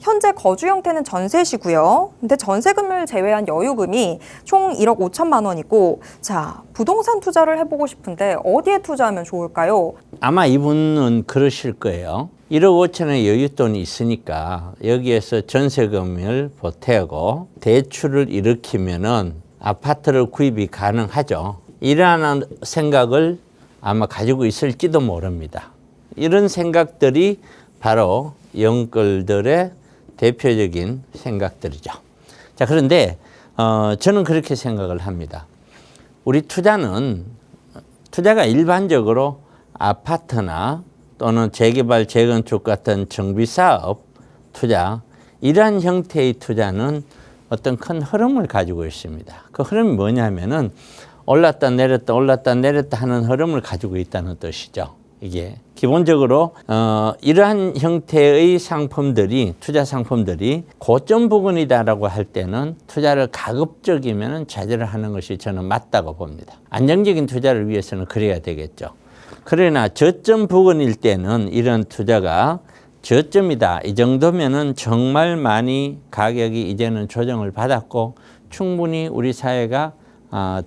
현재 거주 형태는 전세시고요. 근데 전세금을 제외한 여유금이 총 1억 5천만 원이고, 자, 부동산 투자를 해보고 싶은데 어디에 투자하면 좋을까요? 아마 이분은 그러실 거예요. 1억 5천의 여윳돈이 있으니까 여기에서 전세금을 보태고 대출을 일으키면은 아파트를 구입이 가능하죠. 이러한 생각을 아마 가지고 있을지도 모릅니다. 이런 생각들이 바로 영끌들의 대표적인 생각들이죠. 자, 그런데 저는 그렇게 생각을 합니다. 우리 투자가 일반적으로 아파트나 또는 재개발, 재건축 같은 정비사업 투자, 이러한 형태의 투자는 어떤 큰 흐름을 가지고 있습니다. 그 흐름이 뭐냐면은 올랐다 내렸다 올랐다 내렸다 하는 흐름을 가지고 있다는 뜻이죠. 이게 기본적으로 이러한 형태의 상품들이, 투자 상품들이 고점 부근이다라고 할 때는 투자를 가급적이면 자제를 하는 것이 저는 맞다고 봅니다. 안정적인 투자를 위해서는 그래야 되겠죠. 그러나 저점 부근일 때는 이런 투자가 저점이다, 이 정도면은 정말 많이 가격이 이제는 조정을 받았고 충분히 우리 사회가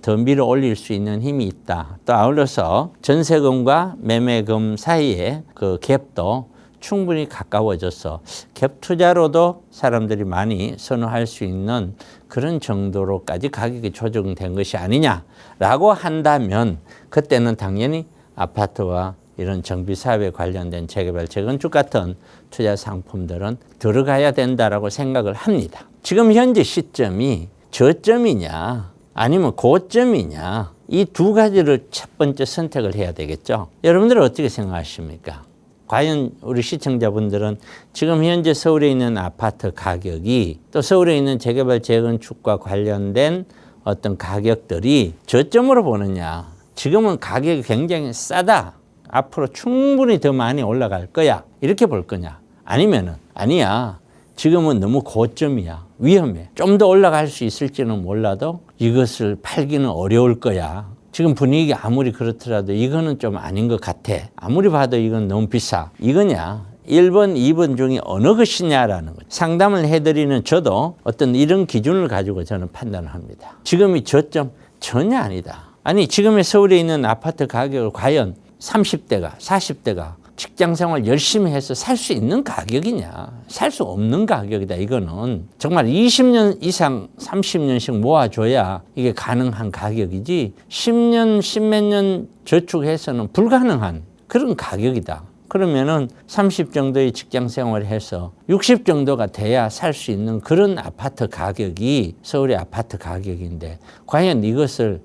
더 밀어 올릴 수 있는 힘이 있다. 또 아울러서 전세금과 매매금 사이에 그 갭도 충분히 가까워져서 갭 투자로도 사람들이 많이 선호할 수 있는 그런 정도로까지 가격이 조정된 것이 아니냐라고 한다면 그때는 당연히 아파트와 이런 정비사업에 관련된 재개발, 재건축 같은 투자 상품들은 들어가야 된다라고 생각을 합니다. 지금 현재 시점이 저점이냐 아니면 고점이냐, 이 두 가지를 첫 번째 선택을 해야 되겠죠. 여러분들은 어떻게 생각하십니까? 과연 우리 시청자분들은 지금 현재 서울에 있는 아파트 가격이 또 서울에 있는 재개발, 재건축과 관련된 어떤 가격들이 저점으로 보느냐, 지금은 가격이 굉장히 싸다, 앞으로 충분히 더 많이 올라갈 거야, 이렇게 볼 거냐, 아니면은 아니야, 지금은 너무 고점이야, 위험해, 좀 더 올라갈 수 있을지는 몰라도 이것을 팔기는 어려울 거야, 지금 분위기 아무리 그렇더라도 이거는 좀 아닌 것 같아, 아무리 봐도 이건 너무 비싸, 이거냐, 1번, 2번 중에 어느 것이냐라는 거죠. 상담을 해드리는 저도 어떤 이런 기준을 가지고 저는 판단을 합니다. 지금이 저점? 전혀 아니다. 아니, 지금의 서울에 있는 아파트 가격을 과연 30대가, 40대가 직장생활 열심히 해서 살 수 있는 가격이냐? 살 수 없는 가격이다. 이거는 정말 20년 이상 30년씩 모아줘야 이게 가능한 가격이지 10년, 10몇 년 저축해서는 불가능한 그런 가격이다. 그러면은 30 정도의 직장생활을 해서 60 정도가 돼야 살 수 있는 그런 아파트 가격이 서울의 아파트 가격인데 과연 이것을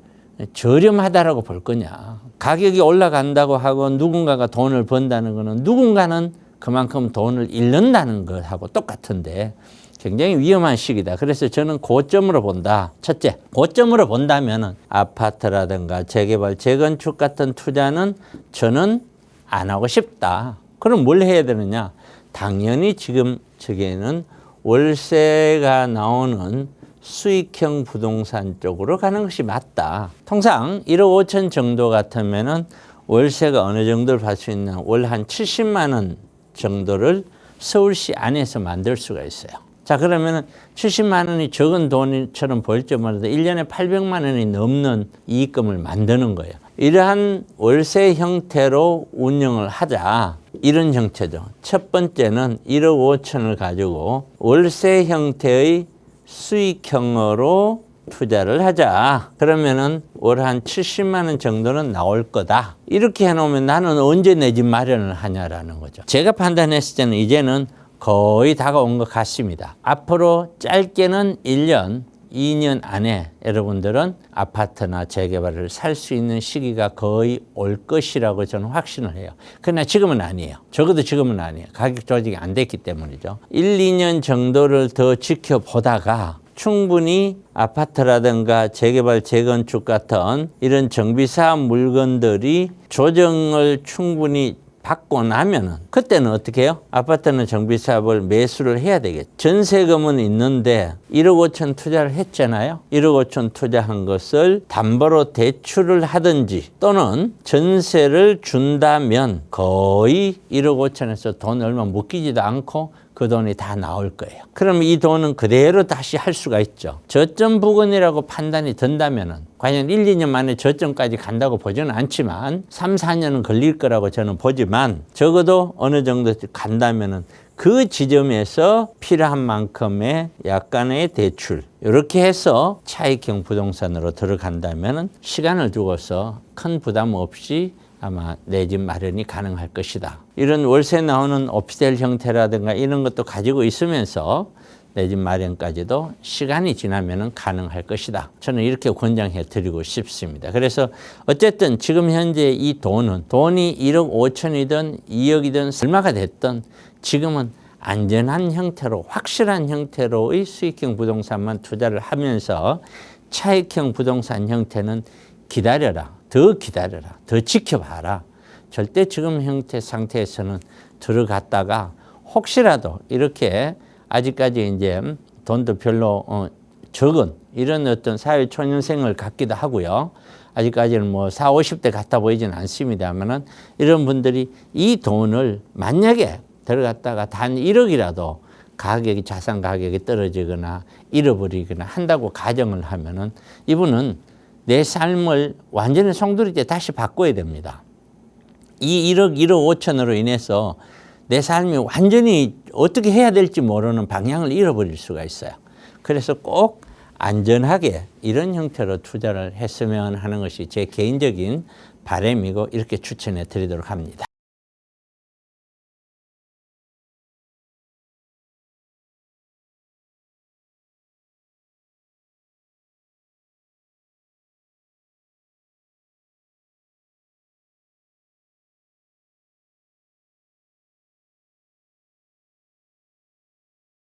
저렴하다라고 볼 거냐. 가격이 올라간다고 하고 누군가가 돈을 번다는 거는 누군가는 그만큼 돈을 잃는다는 것하고 똑같은데 굉장히 위험한 시기다. 그래서 저는 고점으로 본다. 첫째, 고점으로 본다면은 아파트라든가 재개발, 재건축 같은 투자는 저는 안 하고 싶다. 그럼 뭘 해야 되느냐? 당연히 지금 저기에는 월세가 나오는 수익형 부동산 쪽으로 가는 것이 맞다. 통상 1억 5천 정도 같으면은 월세가 어느 정도를 받을 수 있나, 월 한 70만 원 정도를 서울시 안에서 만들 수가 있어요. 자, 그러면은 70만 원이 적은 돈처럼 보일지 몰라도 1년에 800만 원이 넘는 이익금을 만드는 거예요. 이러한 월세 형태로 운영을 하자. 이런 형태죠. 첫 번째는 1억 5천을 가지고 월세 형태의 수익형으로 투자를 하자. 그러면은 월 한 70만 원 정도는 나올 거다. 이렇게 해놓으면 나는 언제 내 집 마련을 하냐라는 거죠. 제가 판단했을 때는 이제는 거의 다가온 것 같습니다. 앞으로 짧게는 1년, 2년 안에 여러분들은 아파트나 재개발을 살 수 있는 시기가 거의 올 것이라고 저는 확신을 해요. 그러나 지금은 아니에요. 적어도 지금은 아니에요. 가격 조정이 안 됐기 때문이죠. 1, 2년 정도를 더 지켜보다가 충분히 아파트라든가 재개발, 재건축 같은 이런 정비사업 물건들이 조정을 충분히 받고 나면은 그때는 어떻게 해요? 아파트는 정비사업을 매수를 해야 되겠죠. 전세금은 있는데 1억 5천 투자를 했잖아요. 1억 5천 투자한 것을 담보로 대출을 하든지 또는 전세를 준다면 거의 1억 5천에서 돈 얼마 묶이지도 않고 그 돈이 다 나올 거예요. 그럼 이 돈은 그대로 다시 할 수가 있죠. 저점 부근이라고 판단이 든다면은 과연 1, 2년 만에 저점까지 간다고 보지는 않지만 3, 4년은 걸릴 거라고 저는 보지만 적어도 어느 정도 간다면은 그 지점에서 필요한 만큼의 약간의 대출 이렇게 해서 차익형 부동산으로 들어간다면은 시간을 두고서 큰 부담 없이 아마 내 집 마련이 가능할 것이다. 이런 월세 나오는 오피스텔 형태라든가 이런 것도 가지고 있으면서 내 집 마련까지도 시간이 지나면 가능할 것이다. 저는 이렇게 권장해 드리고 싶습니다. 그래서 어쨌든 지금 현재 이 돈이 1억 5천이든 2억이든 얼마가 됐든 지금은 안전한 형태로 확실한 형태로의 수익형 부동산만 투자를 하면서 차익형 부동산 형태는 기다려라. 더 지켜봐라. 절대 지금 형태 상태에서는 들어갔다가 혹시라도 이렇게 아직까지 이제 돈도 별로 적은 이런 어떤 사회 초년생을 갖기도 하고요. 아직까지는 뭐 40, 50대 같아 보이진 않습니다만은 이런 분들이 이 돈을 만약에 들어갔다가 단 1억이라도 자산 가격이 떨어지거나 잃어버리거나 한다고 가정을 하면은 이분은 내 삶을 완전히 송두리째 다시 바꿔야 됩니다. 이 1억 5천으로 인해서 내 삶이 완전히 어떻게 해야 될지 모르는 방향을 잃어버릴 수가 있어요. 그래서 꼭 안전하게 이런 형태로 투자를 했으면 하는 것이 제 개인적인 바람이고 이렇게 추천해 드리도록 합니다.